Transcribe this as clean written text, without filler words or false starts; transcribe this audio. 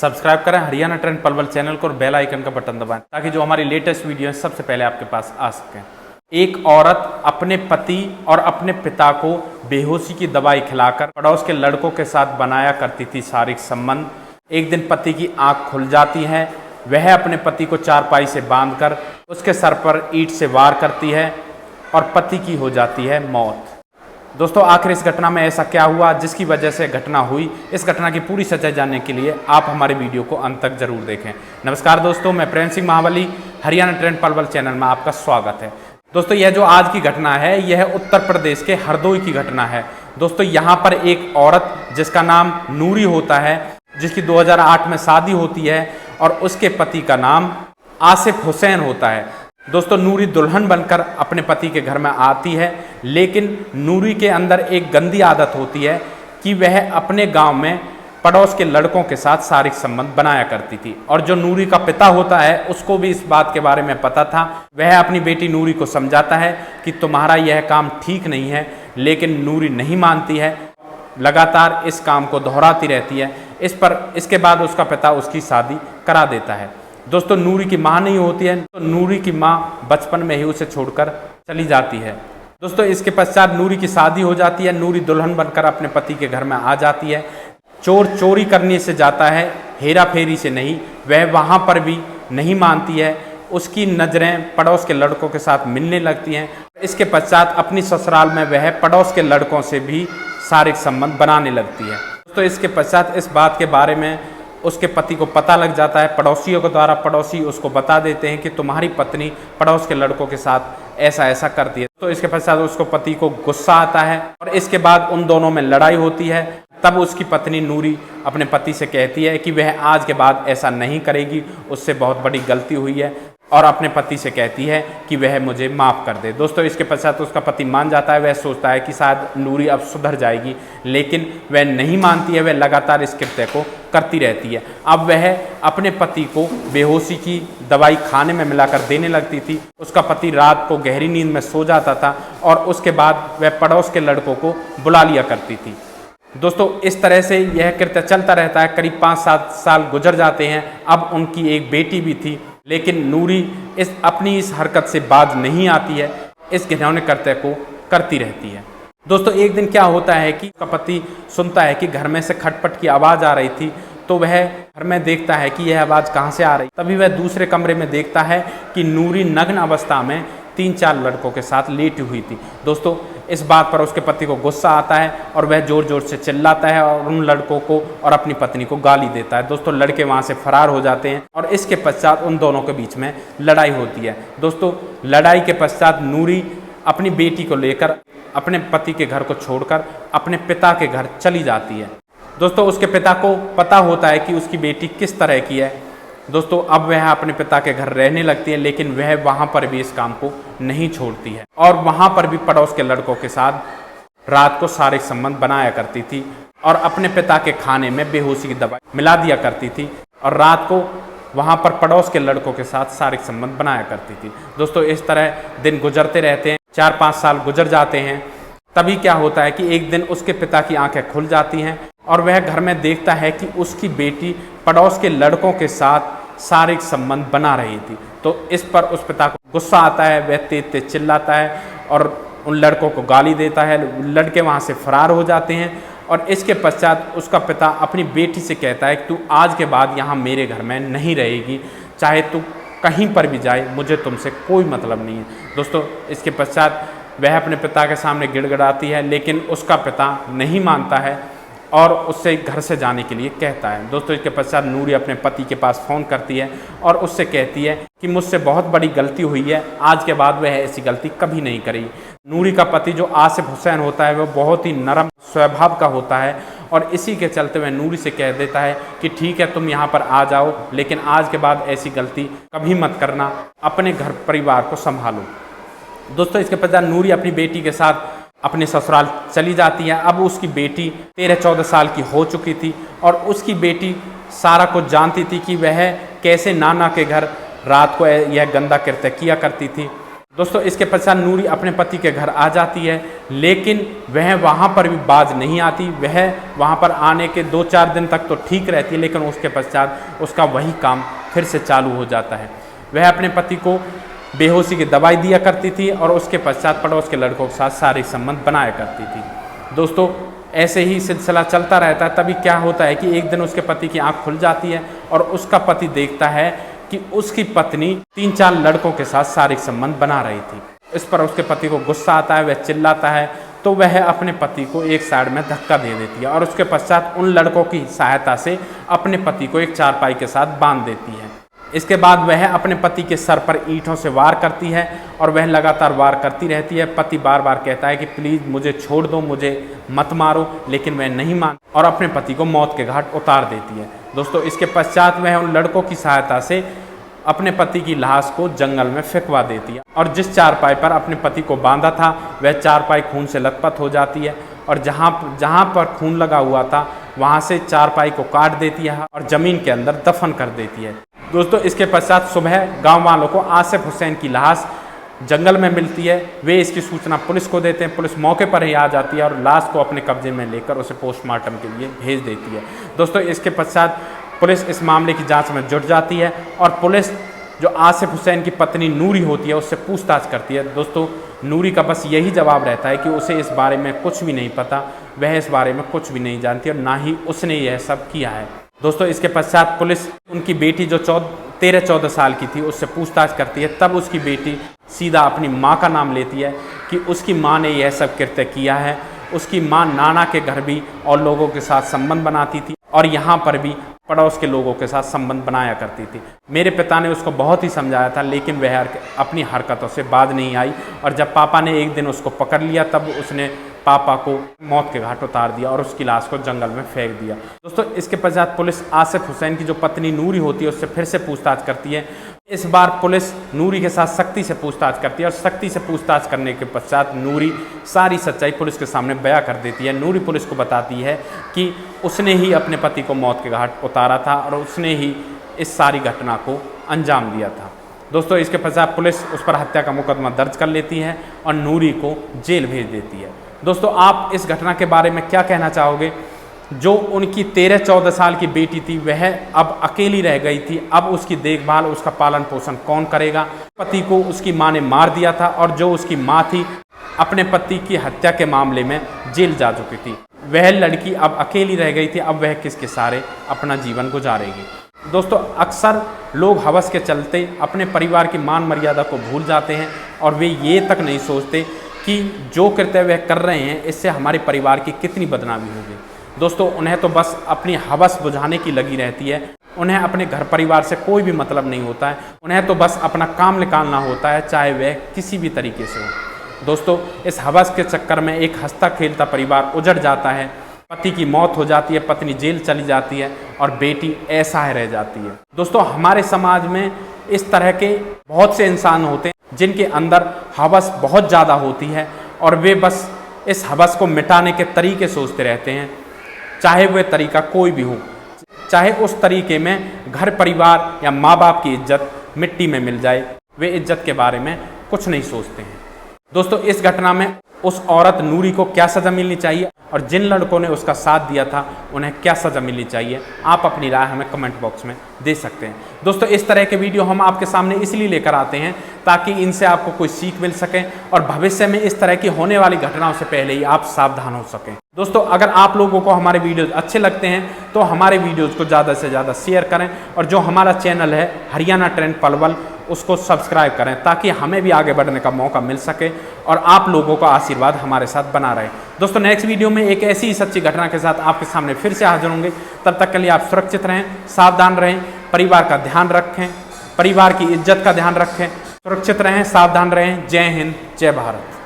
Subscribe करें Haryana trend Palwal channel को और बेल आइकन का बटन दबाएं ताकि जो हमारी लेटेस्ट वीडियो है सबसे पहले आपके पास आ सकें। एक औरत अपने पति और अपने पिता को बेहोशी की दवाई खिलाकर पड़ोस के लड़कों के साथ बनाया करती थी शारीरिक संबंध। एक दिन पति की आंख खुल जाती है, वह अपने पति को चारपाई से बांधकर उसके सर पर ईंट से वार करती है और पति की हो जाती है मौत। दोस्तों, आखिर इस घटना में ऐसा क्या हुआ जिसकी वजह से घटना हुई? इस घटना की पूरी सच्चाई जानने के लिए आप हमारे वीडियो को अंत तक जरूर देखें। नमस्कार दोस्तों, मैं प्रेम सिंह महाबली, हरियाणा ट्रेंड पलवल चैनल में आपका स्वागत है। दोस्तों, यह जो आज की घटना है यह उत्तर प्रदेश के हरदोई की घटना है। दोस्तों, यहाँ पर एक औरत जिसका नाम नूरी होता है, जिसकी 2008 में शादी होती है और उसके पति का नाम आसिफ हुसैन होता है। दोस्तों, नूरी दुल्हन बनकर अपने पति के घर में आती है, लेकिन नूरी के अंदर एक गंदी आदत होती है कि वह अपने गांव में पड़ोस के लड़कों के साथ शारीरिक संबंध बनाया करती थी। और जो नूरी का पिता होता है उसको भी इस बात के बारे में पता था। वह अपनी बेटी नूरी को समझाता है कि तुम्हारा यह काम ठीक नहीं है, लेकिन नूरी नहीं मानती है, लगातार इस काम को दोहराती रहती है। इसके बाद उसका पिता उसकी शादी करा देता है। दोस्तों, नूरी की माँ नहीं होती है, तो नूरी की माँ बचपन में ही उसे छोड़कर चली जाती है। दोस्तों, इसके पश्चात नूरी की शादी हो जाती है। नूरी दुल्हन बनकर अपने पति के घर में आ जाती है। चोर चोरी करने से जाता है, हेरा फेरी से नहीं। वह वहाँ पर भी नहीं मानती है। उसकी नज़रें पड़ोस के लड़कों के साथ मिलने लगती हैं। इसके पश्चात अपनी ससुराल में वह पड़ोस के लड़कों से भी शारीरिक संबंध बनाने लगती है। दोस्तों, इसके पश्चात इस बात के बारे में उसके पति को पता लग जाता है पड़ोसियों के द्वारा। पड़ोसी उसको बता देते हैं कि तुम्हारी पत्नी पड़ोस के लड़कों के साथ ऐसा ऐसा करती है। तो इसके पश्चात उसको पति को गुस्सा आता है और इसके बाद उन दोनों में लड़ाई होती है। तब उसकी पत्नी नूरी अपने पति से कहती है कि वह आज के बाद ऐसा नहीं करेगी, उससे बहुत बड़ी गलती हुई है, और अपने पति से कहती है कि वह मुझे माफ़ कर दे। दोस्तों, इसके पश्चात उसका पति मान जाता है। वह सोचता है कि शायद नूरी अब सुधर जाएगी, लेकिन वह नहीं मानती है। वह लगातार इस कृत्य को करती रहती है। अब वह अपने पति को बेहोशी की दवाई खाने में मिलाकर देने लगती थी। उसका पति रात को गहरी नींद में सो जाता था और उसके बाद वह पड़ोस के लड़कों को बुला लिया करती थी। दोस्तों, इस तरह से यह कृत्य चलता रहता है। करीब 5-7 साल गुजर जाते हैं। अब उनकी एक बेटी भी थी, लेकिन नूरी अपनी इस हरकत से बाज नहीं आती है। इस घिनौने कृत्य को करती रहती है। दोस्तों, एक दिन क्या होता है कि उसका पति सुनता है कि घर में से खटपट की आवाज़ आ रही थी। तो वह घर में देखता है कि यह आवाज़ कहाँ से आ रही। तभी वह दूसरे कमरे में देखता है कि नूरी नग्न अवस्था में 3-4 लड़कों के साथ लेटी हुई थी। दोस्तों, इस बात पर उसके पति को गुस्सा आता है और वह ज़ोर ज़ोर से चिल्लाता है और उन लड़कों को और अपनी पत्नी को गाली देता है। दोस्तों, लड़के वहाँ से फरार हो जाते हैं और इसके पश्चात उन दोनों के बीच में लड़ाई होती है। दोस्तों, लड़ाई के पश्चात नूरी अपनी बेटी को लेकर अपने पति के घर को छोड़कर अपने पिता के घर चली जाती है। दोस्तों, उसके पिता को पता होता है कि उसकी बेटी किस तरह की है। दोस्तों, अब वह अपने पिता के घर रहने लगती है, लेकिन वह वहाँ पर भी इस काम को नहीं छोड़ती है और वहाँ पर भी पड़ोस के लड़कों के साथ रात को शारीरिक संबंध बनाया करती थी और अपने पिता के खाने में बेहोशी की दवाई मिला दिया करती थी और रात को वहाँ पर पड़ोस के लड़कों के साथ शारीरिक संबंध बनाया करती थी। दोस्तों, इस तरह दिन गुजरते रहते हैं। 4-5 साल गुजर जाते हैं। तभी क्या होता है कि एक दिन उसके पिता की आंखें खुल जाती हैं और वह घर में देखता है कि उसकी बेटी पड़ोस के लड़कों के साथ शारीरिक संबंध बना रही थी। तो इस पर उस पिता को गुस्सा आता है। वह तेज तेज चिल्लाता है और उन लड़कों को गाली देता है। लड़के वहाँ से फरार हो जाते हैं और इसके पश्चात उसका पिता अपनी बेटी से कहता है कि तू आज के बाद यहाँ मेरे घर में नहीं रहेगी, चाहे तू कहीं पर भी जाए, मुझे तुमसे कोई मतलब नहीं है। दोस्तों, इसके पश्चात वह अपने पिता के सामने गिड़गिड़ाती है, लेकिन उसका पिता नहीं मानता है और उससे घर से जाने के लिए कहता है। दोस्तों, इसके पश्चात नूरी अपने पति के पास फ़ोन करती है और उससे कहती है कि मुझसे बहुत बड़ी गलती हुई है, आज के बाद वह ऐसी गलती कभी नहीं करेगी। नूरी का पति जो आसिफ हुसैन होता है वह बहुत ही नरम स्वभाव का होता है और इसी के चलते वह नूरी से कह देता है कि ठीक है, तुम यहाँ पर आ जाओ, लेकिन आज के बाद ऐसी गलती कभी मत करना, अपने घर परिवार को संभालो। दोस्तों, इसके पश्चात नूरी अपनी बेटी के साथ अपने ससुराल चली जाती है। अब उसकी बेटी 13-14 साल की हो चुकी थी और उसकी बेटी सारा कुछ जानती थी कि वह कैसे नाना के घर रात को यह गंदा कृत्य किया करती थी। दोस्तों, इसके पश्चात नूरी अपने पति के घर आ जाती है, लेकिन वह वहाँ पर भी बाज नहीं आती। वह वहाँ पर आने के 2-4 दिन तक तो ठीक रहती है, लेकिन उसके पश्चात उसका वही काम फिर से चालू हो जाता है। वह अपने पति को बेहोशी की दवाई दिया करती थी और उसके पश्चात पड़ोस के लड़कों के साथ शारीरिक संबंध बनाया करती थी। दोस्तों ऐसे ही सिलसिला चलता रहता है। तभी क्या होता है कि एक दिन उसके पति की आंख खुल जाती है और उसका पति देखता है कि उसकी पत्नी 3-4 लड़कों के साथ शारीरिक संबंध बना रही थी। इस पर उसके पति को गुस्सा आता है, वह चिल्लाता है, तो वह अपने पति को एक साइड में धक्का दे देती है और उसके पश्चात उन लड़कों की सहायता से अपने पति को एक चारपाई के साथ बांध देती है। इसके बाद वह अपने पति के सर पर ईंटों से वार करती है और वह लगातार वार करती रहती है। पति बार बार कहता है कि प्लीज़ मुझे छोड़ दो, मुझे मत मारो, लेकिन वह नहीं मान और अपने पति को मौत के घाट उतार देती है। दोस्तों इसके पश्चात वह उन लड़कों की सहायता से अपने पति की लाश को जंगल में फेंकवा देती है और जिस चारपाई पर अपने पति को बांधा था वह चारपाई खून से लथपथ हो जाती है और जहाँ पर खून लगा हुआ था वहाँ से चारपाई को काट देती है और ज़मीन के अंदर दफन कर देती है। दोस्तों इसके पश्चात सुबह गांव वालों को आसिफ हुसैन की लाश जंगल में मिलती है। वे इसकी सूचना पुलिस को देते हैं। पुलिस मौके पर ही आ जाती है और लाश को अपने कब्जे में लेकर उसे पोस्टमार्टम के लिए भेज देती है। दोस्तों इसके पश्चात पुलिस इस मामले की जांच में जुट जाती है और पुलिस जो आसिफ हुसैन की पत्नी नूरी होती है उससे पूछताछ करती है। दोस्तों नूरी का बस यही जवाब रहता है कि उसे इस बारे में कुछ भी नहीं पता, वह इस बारे में कुछ भी नहीं जानती और ना ही उसने यह सब किया है। दोस्तों इसके पश्चात पुलिस उनकी बेटी जो 13-14 साल की थी उससे पूछताछ करती है। तब उसकी बेटी सीधा अपनी माँ का नाम लेती है कि उसकी माँ ने यह सब कृत्य किया है। उसकी माँ नाना के घर भी और लोगों के साथ संबंध बनाती थी और यहाँ पर भी पड़ोस के लोगों के साथ संबंध बनाया करती थी। मेरे पिता ने उसको बहुत ही समझाया था, लेकिन वह अपनी हरकतों से बाज नहीं आई और जब पापा ने एक दिन उसको पकड़ लिया तब उसने पापा को मौत के घाट उतार दिया और उसकी लाश को जंगल में फेंक दिया। दोस्तों इसके पश्चात पुलिस आसिफ हुसैन की जो पत्नी नूरी होती है उससे फिर से पूछताछ करती है। इस बार पुलिस नूरी के साथ सख्ती से पूछताछ करती है और सख्ती से पूछताछ करने के पश्चात नूरी सारी सच्चाई पुलिस के सामने बयां कर देती है। नूरी पुलिस को बताती है कि उसने ही अपने पति को मौत के घाट उतारा था और उसने ही इस सारी घटना को अंजाम दिया था। दोस्तों इसके पश्चात पुलिस उस पर हत्या का मुकदमा दर्ज कर लेती है और नूरी को जेल भेज देती है। दोस्तों आप इस घटना के बारे में क्या कहना चाहोगे? जो उनकी 13-14 साल की बेटी थी वह अब अकेली रह गई थी। अब उसकी देखभाल, उसका पालन पोषण कौन करेगा? पति को उसकी मां ने मार दिया था और जो उसकी मां थी अपने पति की हत्या के मामले में जेल जा चुकी थी। वह लड़की अब अकेली रह गई थी। अब वह किसके सहारे अपना जीवन गुजारेगी? दोस्तों अक्सर लोग हवस के चलते अपने परिवार की मान मर्यादा को भूल जाते हैं और वे ये तक नहीं सोचते कि जो कृत्य वह कर रहे हैं इससे हमारे परिवार की कितनी बदनामी होगी। दोस्तों उन्हें तो बस अपनी हवस बुझाने की लगी रहती है। उन्हें अपने घर परिवार से कोई भी मतलब नहीं होता है। उन्हें तो बस अपना काम निकालना होता है, चाहे वह किसी भी तरीके से हो। दोस्तों इस हवस के चक्कर में एक हंसता खेलता परिवार उजड़ जाता है। पति की मौत हो जाती है, पत्नी जेल चली जाती है और बेटी ऐसा ही रह जाती है। दोस्तों हमारे समाज में इस तरह के बहुत से इंसान होते हैं जिनके अंदर हवस बहुत ज़्यादा होती है और वे बस इस हवस को मिटाने के तरीके सोचते रहते हैं, चाहे वह तरीका कोई भी हो। चाहे उस तरीके में घर परिवार या माँ बाप की इज्जत मिट्टी में मिल जाए, वे इज्जत के बारे में कुछ नहीं सोचते हैं। दोस्तों इस घटना में उस औरत नूरी को क्या सज़ा मिलनी चाहिए और जिन लड़कों ने उसका साथ दिया था उन्हें क्या सज़ा मिलनी चाहिए, आप अपनी राय हमें कमेंट बॉक्स में दे सकते हैं। दोस्तों इस तरह के वीडियो हम आपके सामने इसलिए लेकर आते हैं ताकि इनसे आपको कोई सीख मिल सके और भविष्य में इस तरह की होने वाली घटनाओं से पहले ही आप सावधान हो सकें। दोस्तों अगर आप लोगों को हमारे वीडियोज़ अच्छे लगते हैं तो हमारे वीडियोज़ को ज़्यादा से ज़्यादा शेयर करें और जो हमारा चैनल है हरियाणा ट्रेंड पलवल उसको सब्सक्राइब करें ताकि हमें भी आगे बढ़ने का मौका मिल सके और आप लोगों का आशीर्वाद हमारे साथ बना रहे। दोस्तों नेक्स्ट वीडियो में एक ऐसी ही सच्ची घटना के साथ आपके सामने फिर से हाजिर होंगे। तब तक के लिए आप सुरक्षित रहें, सावधान रहें, परिवार का ध्यान रखें, परिवार की इज्जत का ध्यान रखें, सुरक्षित रहें, सावधान रहें। जय हिंद, जय भारत।